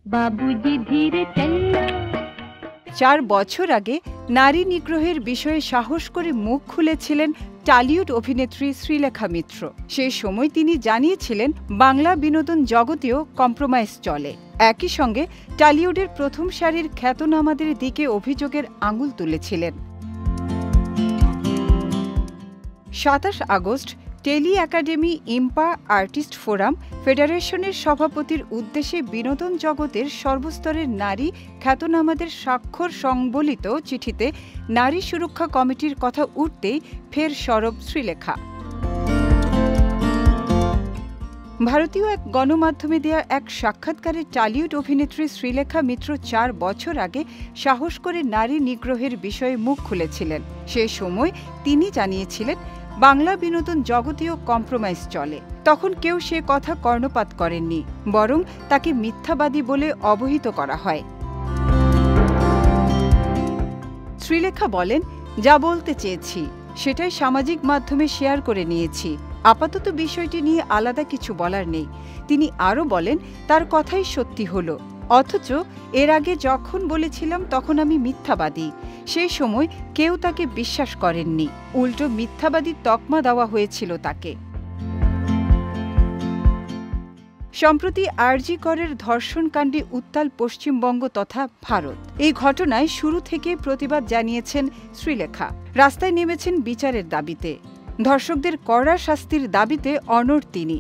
বাবুজি ধীরে চলনা। 4 বছর আগে নারী নিগ্রহের বিষয়ে সাহস করে মুখ খুলেছিলেন টালিউড অভিনেত্রী শ্রীলেখা মিত্র। সেই সময় তিনি জানিয়েছিলেন বাংলা বিনোদন জগতেও কম্প্রোমাইজ চলে। একই সঙ্গে টালিউডের প্রথম সারির খ্যাতনামাদের দিকে অভিযোগের আঙুল তুলেছিলেন। 27 August tele academy IMPA artist forum ফেডারেশনের সভাপতির উদ্দেশ্যে বিনোদন জগতের সর্বস্তরের নারী খ্যাতনামাদের স্বাক্ষর সংবলিত চিঠিতে নারী সুরক্ষা কমিটির কথা উঠতেই ফের সরব শ্রীলেখা। ভারতীয় এক গণমাধ্যমে দেয়া এক সাক্ষাৎকারে টালিউড অভিনেত্রী শ্রীলেখা মিত্র 4 বছর আগে সাহস করে নারী নিগ্রহের বিষয়ে মুখ খুলেছিলেন। সেই সময় তিনি জানিয়েছিলেন বাংলা বিনোদন জগতেও কম্প্রোমাইজ চলে। তখন কেউ সে কথা কর্ণপাত করেননি, বরং তাকে মিথ্যাবাদী বলে অবহিত করা হয়। শ্রীলেখা বলেন, যা বলতে চেয়েছি সেটাই সামাজিক মাধ্যমে শেয়ার করে নিয়েছি। আপাতত বিষয়টি নিয়ে আলাদা কিছু বলার নেই। তিনি আরও বলেন, তার কথাই সত্যি হলো। অথচ এর আগে যখন বলেছিলাম তখন আমি মিথ্যাবাদী। সেই সময় কেউ তাকে বিশ্বাস করেননি, উল্টো মিথ্যাবাদী তকমা দেওয়া হয়েছিল তাকে। সম্প্রতি আরজি করের ধর্ষণকাণ্ডে উত্তাল পশ্চিমবঙ্গ তথা ভারত। এই ঘটনায় শুরু থেকে প্রতিবাদ জানিয়েছেন শ্রীলেখা। রাস্তায় নেমেছেন বিচারের দাবিতে। ধর্ষকদের কড়া শাস্তির দাবিতে অনড় তিনি।